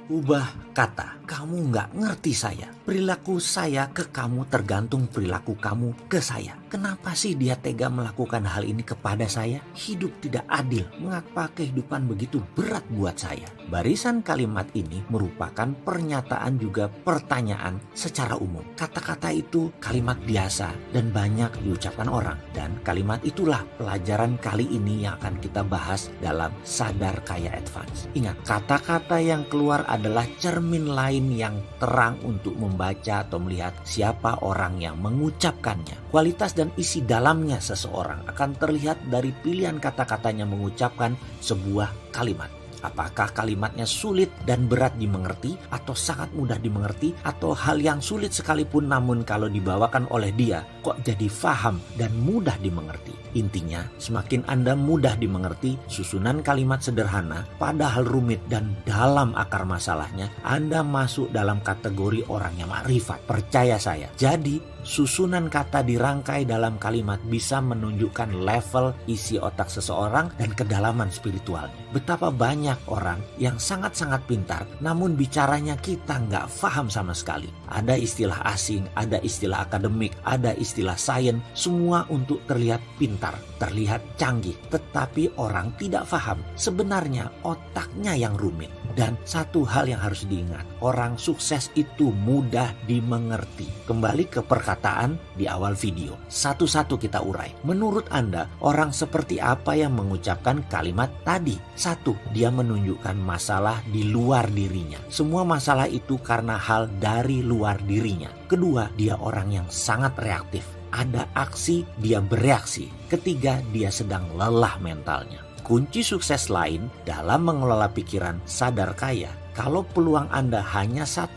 Ubah kata, kamu nggak ngerti saya. Perilaku saya ke kamu tergantung perilaku kamu ke saya. Kenapa sih dia tega melakukan hal ini kepada saya? Hidup tidak adil. Mengapa kehidupan begitu berat buat saya? Barisan kalimat ini merupakan pernyataan juga pertanyaan secara umum. Kata-kata itu kalimat biasa dan banyak diucapkan orang. Dan kalimat itulah pelajaran kali ini yang akan kita bahas dalam Sadar Kaya Advance. Ingat, kata-kata yang keluar adalah cermin lain yang terang untuk membaca atau melihat siapa orang yang mengucapkannya. Kualitas dan isi dalamnya seseorang akan terlihat dari pilihan kata-katanya mengucapkan sebuah kalimat. Apakah kalimatnya sulit dan berat dimengerti atau sangat mudah dimengerti, atau hal yang sulit sekalipun namun kalau dibawakan oleh dia kok jadi faham dan mudah dimengerti. Intinya, semakin Anda mudah dimengerti, susunan kalimat sederhana padahal rumit dan dalam akar masalahnya, Anda masuk dalam kategori orang yang makrifat. Percaya saya. Jadi, susunan kata dirangkai dalam kalimat bisa menunjukkan level isi otak seseorang dan kedalaman spiritualnya. Betapa banyak orang yang sangat-sangat pintar, namun bicaranya kita nggak paham sama sekali. Ada istilah asing, ada istilah akademik, ada istilah sains, semua untuk terlihat pintar, terlihat canggih. Tetapi orang tidak paham, sebenarnya otaknya yang rumit. Dan satu hal yang harus diingat, orang sukses itu mudah dimengerti. Kembali ke perkataan di awal video, satu-satu kita urai. Menurut Anda, orang seperti apa yang mengucapkan kalimat tadi? Satu, dia menunjukkan masalah di luar dirinya. Semua masalah itu karena hal dari luar dirinya. Kedua, dia orang yang sangat reaktif. Ada aksi, dia bereaksi. Ketiga, dia sedang lelah mentalnya. Kunci sukses lain dalam mengelola pikiran sadar kaya. Kalau peluang Anda hanya 1%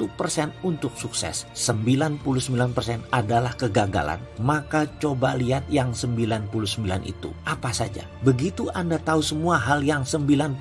untuk sukses, 99% adalah kegagalan, maka coba lihat yang 99 itu. Apa saja? Begitu Anda tahu semua hal yang 99%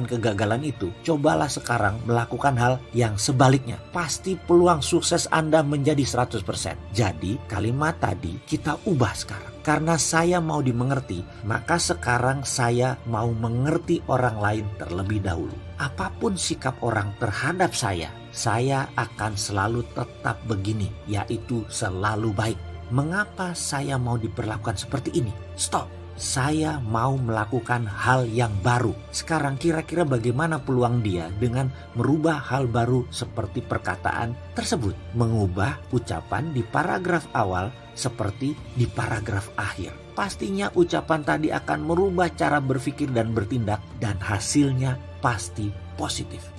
kegagalan itu, cobalah sekarang melakukan hal yang sebaliknya. Pasti peluang sukses Anda menjadi 100%. Jadi kalimat tadi kita ubah sekarang. Karena saya mau dimengerti, maka sekarang saya mau mengerti orang lain terlebih dahulu. Apapun sikap orang terhadap saya akan selalu tetap begini, yaitu selalu baik. Mengapa saya mau diperlakukan seperti ini? Stop. Saya mau melakukan hal yang baru. Sekarang kira-kira bagaimana peluang dia dengan merubah hal baru seperti perkataan tersebut? Mengubah ucapan di paragraf awal seperti di paragraf akhir. Pastinya ucapan tadi akan merubah cara berpikir dan bertindak, dan hasilnya pasti positif.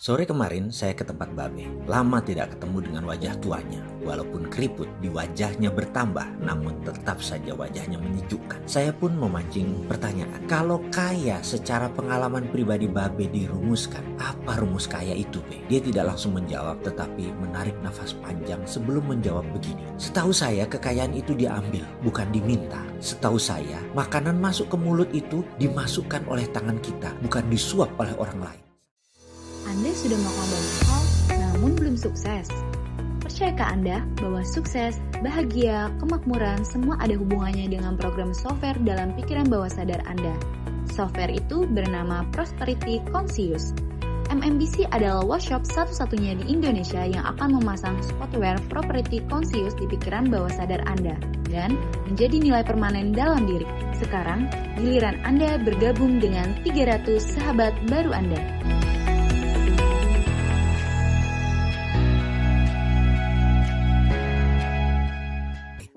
Sore kemarin saya ke tempat Babe. Lama tidak ketemu dengan wajah tuanya. Walaupun keriput di wajahnya bertambah, namun tetap saja wajahnya menyejukkan. Saya pun memancing pertanyaan. Kalau kaya secara pengalaman pribadi Babe dirumuskan, apa rumus kaya itu, Be? Dia tidak langsung menjawab, tetapi menarik nafas panjang sebelum menjawab begini. Setahu saya kekayaan itu diambil, bukan diminta. Setahu saya makanan masuk ke mulut itu dimasukkan oleh tangan kita, bukan disuap oleh orang lain. Anda sudah melakukan banyak hal, namun belum sukses. Percayakah Anda bahwa sukses, bahagia, kemakmuran semua ada hubungannya dengan program software dalam pikiran bawah sadar Anda? Software itu bernama Prosperity Conscious. MMBC adalah workshop satu-satunya di Indonesia yang akan memasang software Prosperity Conscious di pikiran bawah sadar Anda dan menjadi nilai permanen dalam diri. Sekarang, giliran Anda bergabung dengan 300 sahabat baru Anda.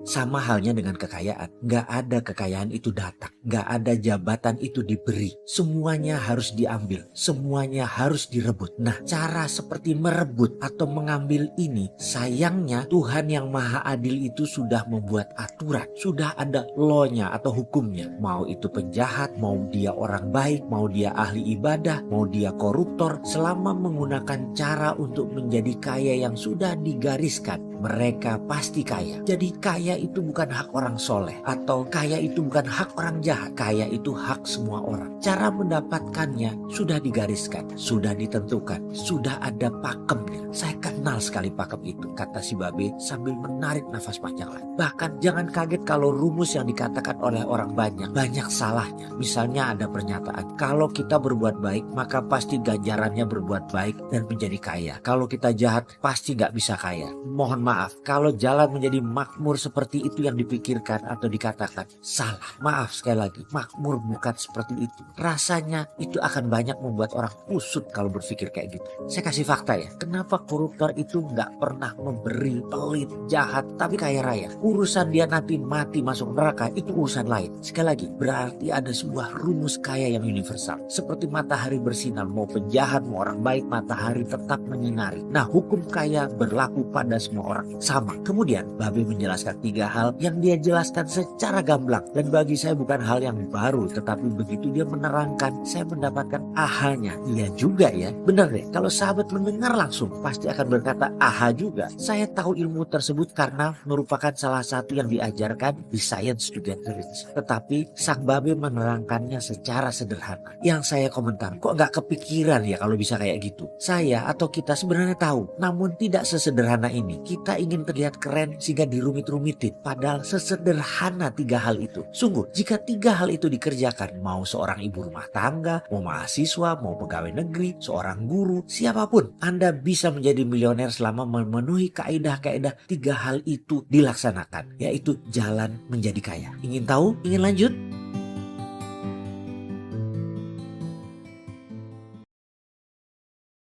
Sama halnya dengan kekayaan. Gak ada kekayaan itu datang. Gak ada jabatan itu diberi. Semuanya harus diambil. Semuanya harus direbut. Nah, cara seperti merebut atau mengambil ini, sayangnya Tuhan yang Maha Adil itu sudah membuat aturan. Sudah ada law-nya atau hukumnya. Mau itu penjahat, mau dia orang baik, mau dia ahli ibadah, mau dia koruptor. Selama menggunakan cara untuk menjadi kaya yang sudah digariskan, mereka pasti kaya. Jadi kaya itu bukan hak orang soleh, atau kaya itu bukan hak orang jahat. Kaya itu hak semua orang. Cara mendapatkannya sudah digariskan, sudah ditentukan, sudah ada pakemnya. Saya kenal sekali pakem itu, kata si Babe sambil menarik nafas panjang lagi. Bahkan jangan kaget kalau rumus yang dikatakan oleh orang banyak salahnya. Misalnya ada pernyataan, kalau kita berbuat baik maka pasti ganjarannya berbuat baik dan menjadi kaya. Kalau kita jahat pasti gak bisa kaya. Mohon maaf, kalau jalan menjadi makmur seperti itu yang dipikirkan atau dikatakan, salah. Maaf sekali lagi, makmur bukan seperti itu. Rasanya itu akan banyak membuat orang kusut kalau berpikir kayak gitu. Saya kasih fakta ya, kenapa koruptor itu gak pernah memberi, pelit, jahat, tapi kaya raya. Urusan dia nanti mati masuk neraka itu urusan lain. Sekali lagi, berarti ada sebuah rumus kaya yang universal. Seperti matahari bersinar, mau penjahat, mau orang baik, matahari tetap menyinari. Nah, hukum kaya berlaku pada semua orang sama. Kemudian, Babe menjelaskan 3 hal yang dia jelaskan secara gamblang. Dan bagi saya bukan hal yang baru, tetapi begitu dia menerangkan, saya mendapatkan ahanya. Iya juga ya, benar deh. Kalau sahabat mendengar langsung, pasti akan berkata aha juga. Saya tahu ilmu tersebut karena merupakan salah satu yang diajarkan di Science to Get Rich. Tetapi sang Babe menerangkannya secara sederhana. Yang saya komentar, kok gak kepikiran ya kalau bisa kayak gitu. Saya atau kita sebenarnya tahu, namun tidak sesederhana ini. Kita ingin terlihat keren sehingga dirumit-rumitin. Padahal sesederhana 3 hal itu. Sungguh, jika 3 hal itu dikerjakan, mau seorang ibu rumah tangga, mau mahasiswa, mau pegawai negeri, seorang guru, siapapun, Anda bisa menjadi milioner selama memenuhi kaidah-kaidah 3 hal itu dilaksanakan, yaitu jalan menjadi kaya. Ingin tahu? Ingin lanjut?